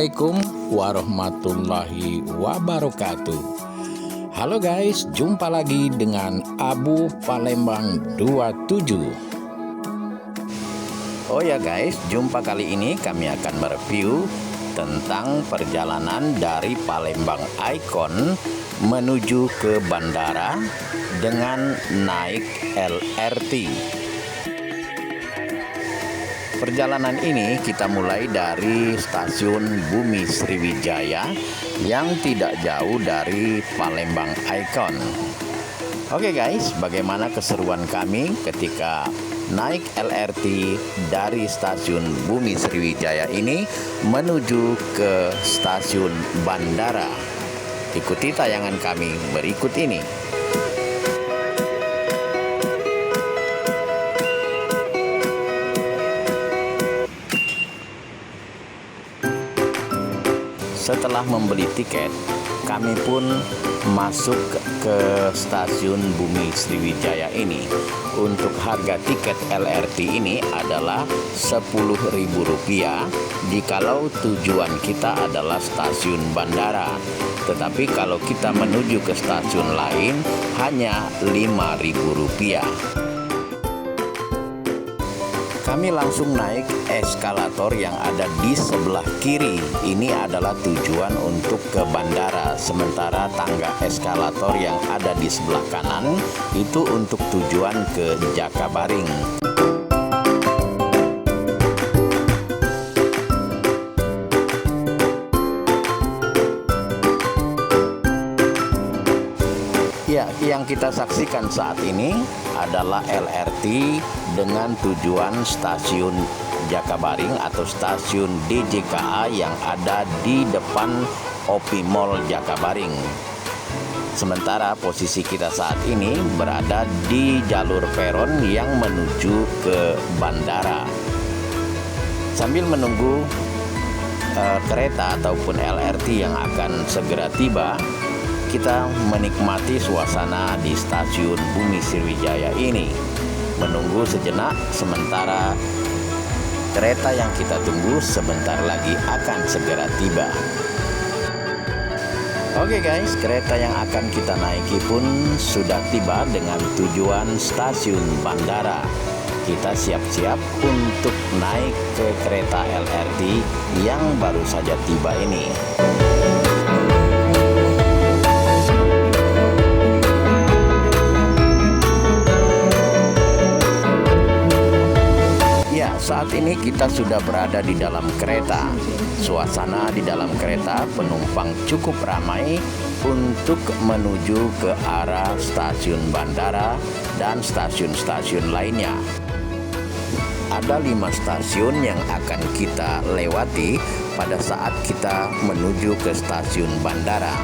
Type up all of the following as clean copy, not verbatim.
Assalamualaikum warahmatullahi wabarakatuh. Halo guys, jumpa lagi dengan Abu Palembang 27. Oh ya guys, jumpa kali ini kami akan mereview tentang perjalanan dari Palembang Icon menuju ke bandara dengan naik LRT. Perjalanan ini kita mulai dari stasiun Bumi Sriwijaya yang tidak jauh dari Palembang Icon. Oke guys, bagaimana keseruan kami ketika naik LRT dari stasiun Bumi Sriwijaya ini menuju ke stasiun bandara. Ikuti tayangan kami berikut ini. Setelah membeli tiket, kami pun masuk ke stasiun Bumi Sriwijaya ini. Untuk harga tiket LRT ini adalah Rp10.000 jikalau tujuan kita adalah stasiun bandara. Tetapi kalau kita menuju ke stasiun lain hanya Rp5.000. Kami langsung naik eskalator yang ada di sebelah kiri. Ini adalah tujuan untuk ke bandara. Sementara tangga eskalator yang ada di sebelah kanan itu untuk tujuan ke Jakabaring. Ya, yang kita saksikan saat ini adalah LRT dengan tujuan stasiun Jakabaring atau stasiun DJKA yang ada di depan OP Mall Jakabaring. Sementara posisi kita saat ini berada di jalur peron yang menuju ke bandara. Sambil menunggu kereta ataupun LRT yang akan segera tiba, kita menikmati suasana di stasiun Bumi Sriwijaya ini. Menunggu sejenak sementara kereta yang kita tunggu sebentar lagi akan segera tiba. Oke guys, kereta yang akan kita naiki pun sudah tiba dengan tujuan stasiun bandara. Kita siap-siap untuk naik ke kereta LRT yang baru saja tiba ini. Saat ini kita sudah berada di dalam kereta. Suasana di dalam kereta penumpang cukup ramai untuk menuju ke arah stasiun bandara dan stasiun-stasiun lainnya. Ada 5 stasiun yang akan kita lewati pada saat kita menuju ke stasiun bandara.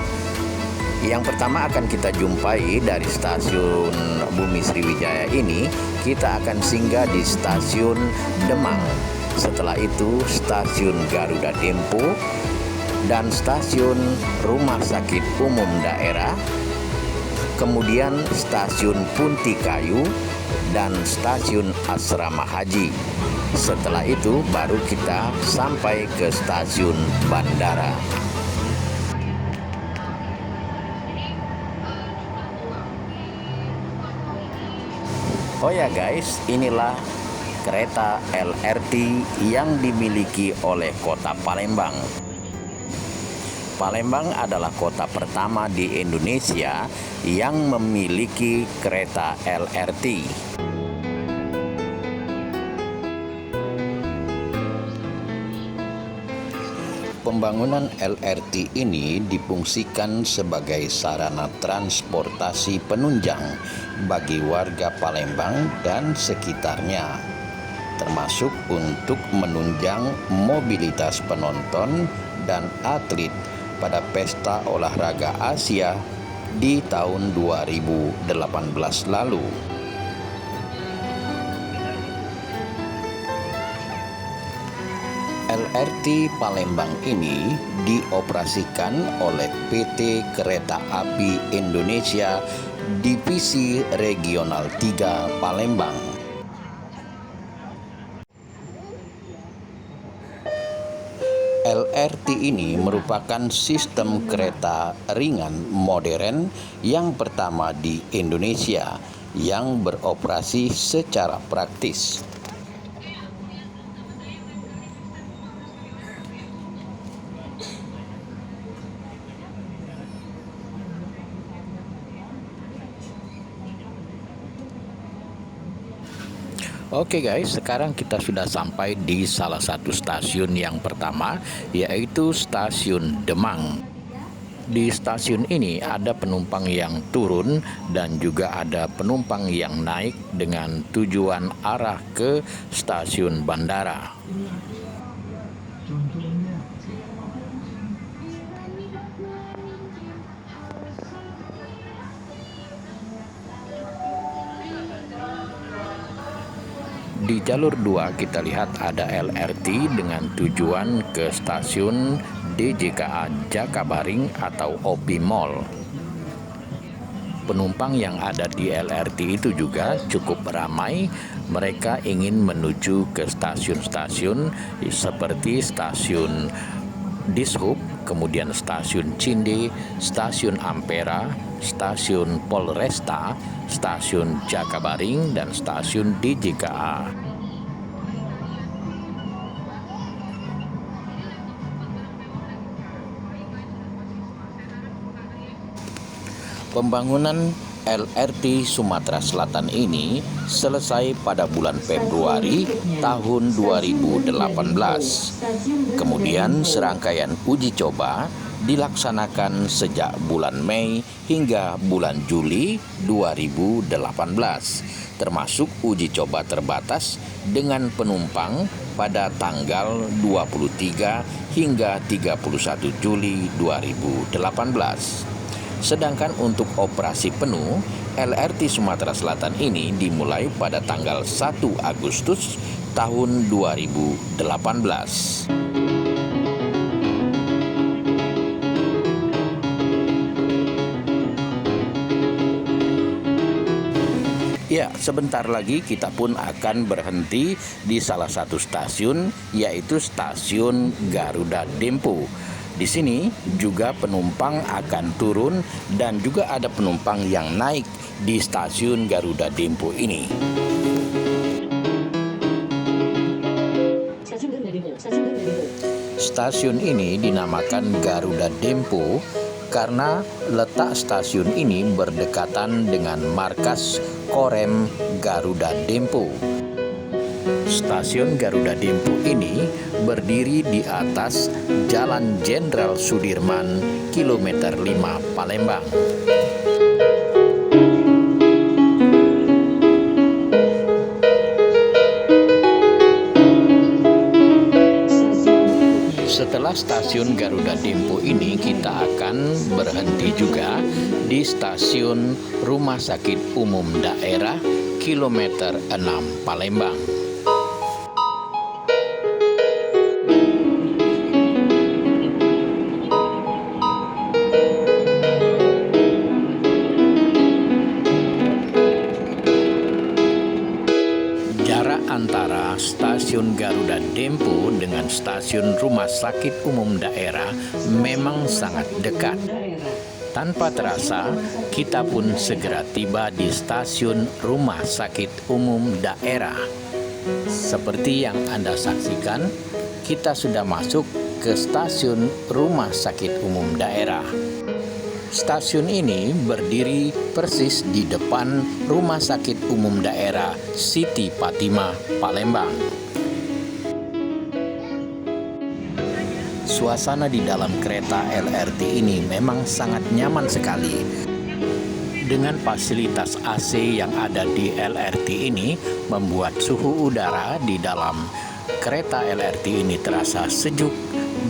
Yang pertama akan kita jumpai dari stasiun Bumi Sriwijaya ini, kita akan singgah di stasiun Demang. Setelah itu stasiun Garuda Dempo dan stasiun Rumah Sakit Umum Daerah, kemudian stasiun Puntikayu dan stasiun Asrama Haji. Setelah itu baru kita sampai ke stasiun bandara. Oh ya guys, inilah kereta LRT yang dimiliki oleh Kota Palembang. Palembang adalah kota pertama di Indonesia yang memiliki kereta LRT. Pembangunan LRT ini difungsikan sebagai sarana transportasi penunjang bagi warga Palembang dan sekitarnya, termasuk untuk menunjang mobilitas penonton dan atlet pada Pesta Olahraga Asia di tahun 2018 lalu. LRT Palembang ini dioperasikan oleh PT Kereta Api Indonesia Divisi Regional 3 Palembang. LRT ini merupakan sistem kereta ringan modern yang pertama di Indonesia yang beroperasi secara praktis. Oke guys, sekarang kita sudah sampai di salah satu stasiun yang pertama, yaitu Stasiun Demang. Di stasiun ini ada penumpang yang turun dan juga ada penumpang yang naik dengan tujuan arah ke stasiun bandara. Di jalur 2 kita lihat ada LRT dengan tujuan ke stasiun DJKA Jakabaring atau OP Mall. Penumpang yang ada di LRT itu juga cukup ramai. Mereka ingin menuju ke stasiun-stasiun seperti stasiun Dishub, kemudian stasiun Cinde, stasiun Ampera, stasiun Polresta, stasiun Jakabaring, dan stasiun DJKA. Pembangunan LRT Sumatera Selatan ini selesai pada bulan Februari tahun 2018. Kemudian serangkaian uji coba dilaksanakan sejak bulan Mei hingga bulan Juli 2018, termasuk uji coba terbatas dengan penumpang pada tanggal 23 hingga 31 Juli 2018. Sedangkan untuk operasi penuh, LRT Sumatera Selatan ini dimulai pada tanggal 1 Agustus tahun 2018. Ya, sebentar lagi kita pun akan berhenti di salah satu stasiun, yaitu stasiun Garuda Dempo. Di sini juga penumpang akan turun dan juga ada penumpang yang naik di stasiun Garuda Dempo ini. Stasiun ini dinamakan Garuda Dempo karena letak stasiun ini berdekatan dengan markas Korem Garuda Dempo. Stasiun Garuda Dempo ini berdiri di atas Jalan Jenderal Sudirman, kilometer 5 Palembang. Setelah stasiun Garuda Dempo ini, kita akan berhenti juga di stasiun Rumah Sakit Umum Daerah, kilometer 6 Palembang. Antara stasiun Garuda Dempo dengan stasiun Rumah Sakit Umum Daerah memang sangat dekat. Tanpa terasa, kita pun segera tiba di stasiun Rumah Sakit Umum Daerah. Seperti yang Anda saksikan, kita sudah masuk ke stasiun Rumah Sakit Umum Daerah. Stasiun ini berdiri persis di depan Rumah Sakit Umum Daerah Siti Fatimah, Palembang. Suasana di dalam kereta LRT ini memang sangat nyaman sekali. Dengan fasilitas AC yang ada di LRT ini membuat suhu udara di dalam kereta LRT ini terasa sejuk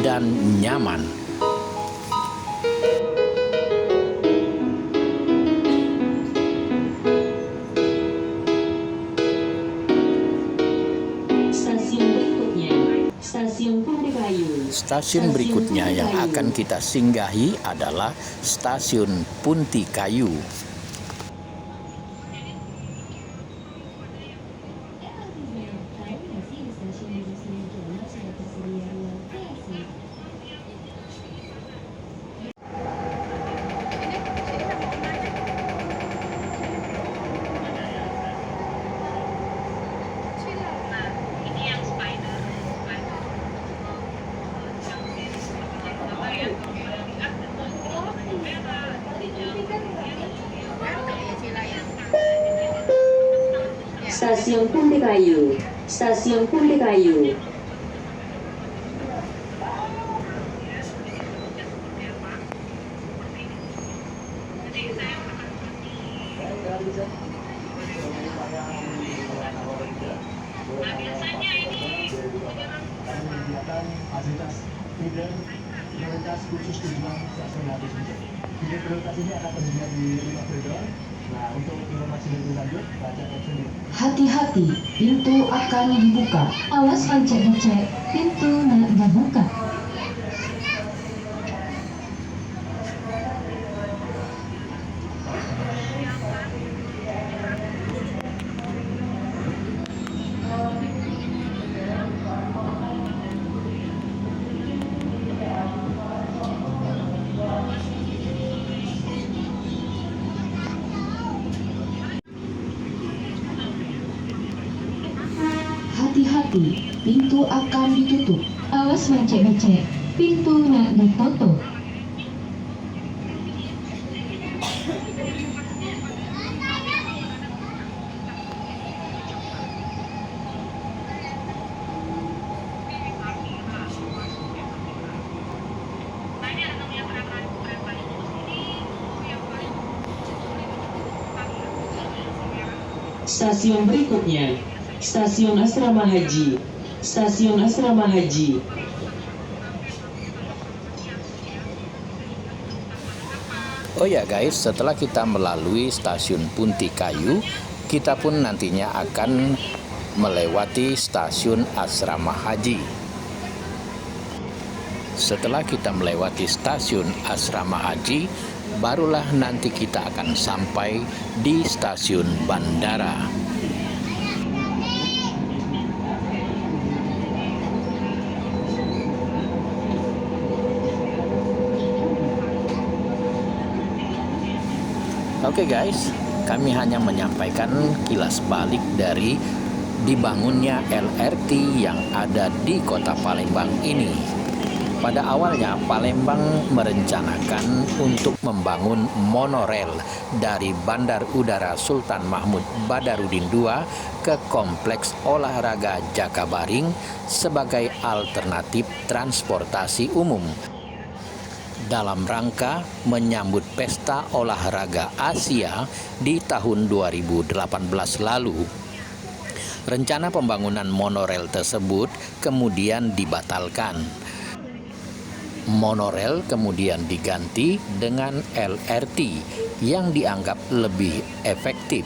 dan nyaman. Stasiun berikutnya yang akan kita singgahi adalah Stasiun Punti Kayu. Stasiun Putikayu. Stasiun Putikayu. Biasanya ini menyediakan fasilitas feeder prioritas khusus tujuan stasiun habis ini. Feeder prioritas ini akan tersedia di 5 koridor. Nah, untuk informasi lebih lanjut, baca caption ini. Hati-hati, pintu akan dibuka. Awas becek-becek, pintu nak dibuka. Hati-hati, pintu akan ditutup. Awas becek-becek, pintu nak ditutup. Stasiun berikutnya, Stasiun Asrama Haji. Stasiun Asrama Haji. Oh ya guys, setelah kita melalui stasiun Putikayu, kita pun nantinya akan melewati stasiun Asrama Haji. Setelah kita melewati stasiun Asrama Haji, barulah nanti kita akan sampai di stasiun bandara. Oke guys, kami hanya menyampaikan kilas balik dari dibangunnya LRT yang ada di kota Palembang ini. Pada awalnya Palembang merencanakan untuk membangun monorel dari Bandar Udara Sultan Mahmud Badarudin II ke Kompleks Olahraga Jakabaring sebagai alternatif transportasi umum dalam rangka menyambut Pesta Olahraga Asia di tahun 2018 lalu. Rencana pembangunan monorel tersebut kemudian dibatalkan. Monorel kemudian diganti dengan LRT yang dianggap lebih efektif.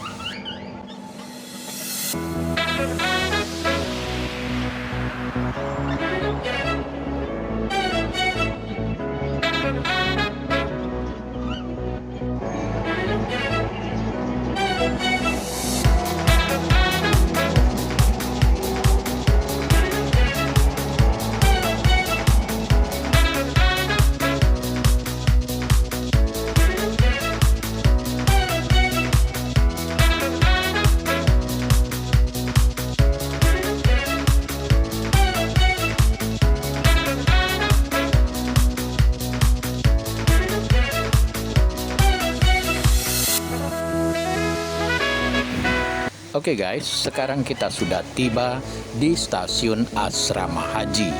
Oke guys, sekarang kita sudah tiba di stasiun Asrama Haji.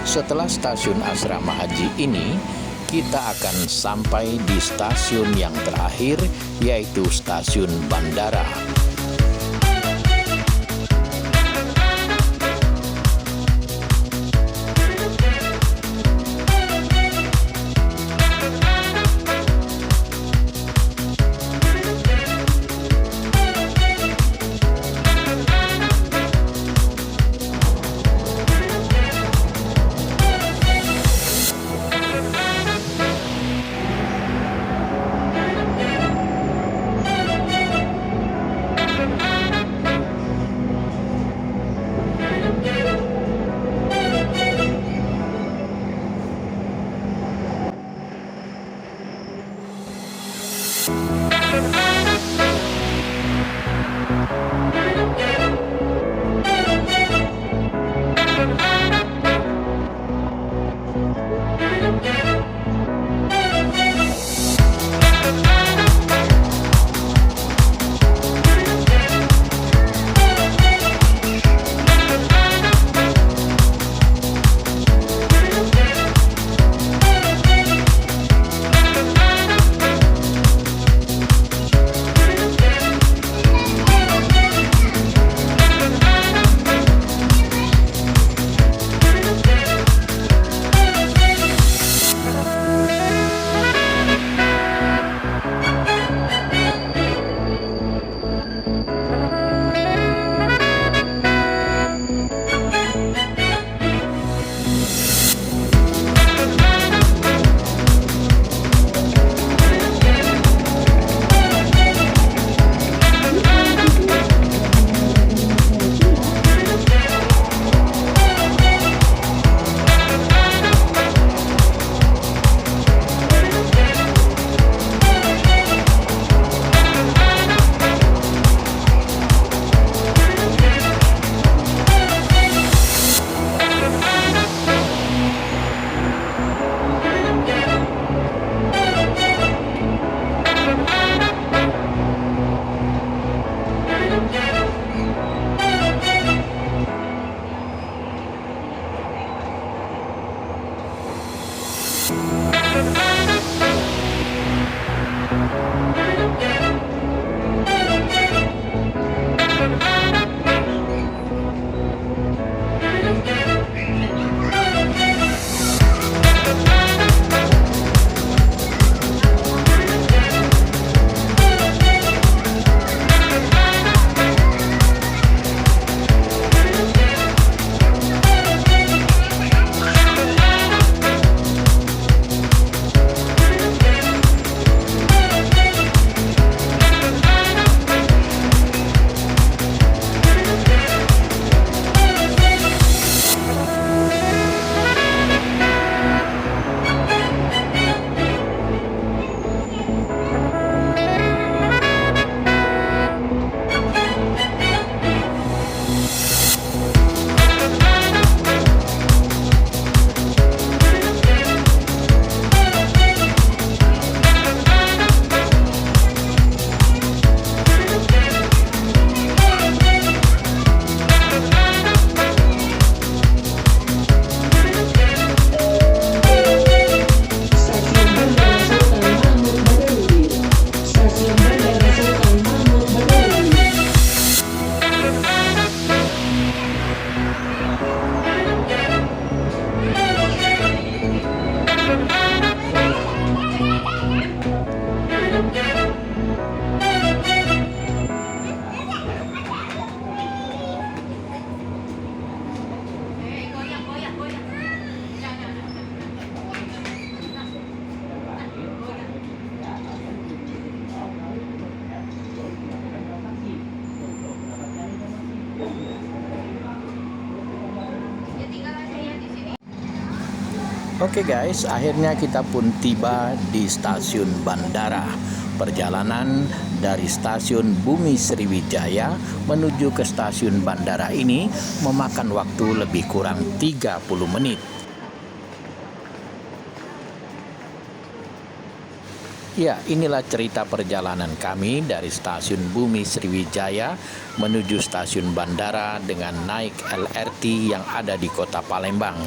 Setelah stasiun Asrama Haji ini, kita akan sampai di stasiun yang terakhir, yaitu stasiun bandara. Stasiun Bandara Sultan Mahmud Badarudin. Stasiun Bandara Sultan Mahmud Badarudin. Oke guys, akhirnya kita pun tiba di stasiun bandara. Perjalanan dari stasiun Bumi Sriwijaya menuju ke stasiun bandara ini memakan waktu lebih kurang 30 menit. Ya, inilah cerita perjalanan kami dari stasiun Bumi Sriwijaya menuju stasiun bandara dengan naik LRT yang ada di kota Palembang.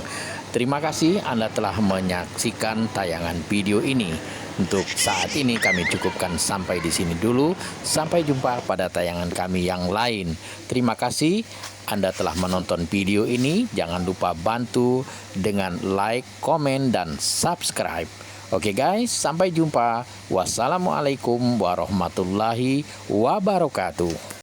Terima kasih Anda telah menyaksikan tayangan video ini. Untuk saat ini kami cukupkan sampai di sini dulu. Sampai jumpa pada tayangan kami yang lain. Terima kasih Anda telah menonton video ini. Jangan lupa bantu dengan like, komen, dan subscribe. Oke guys, sampai jumpa. Wassalamualaikum warahmatullahi wabarakatuh.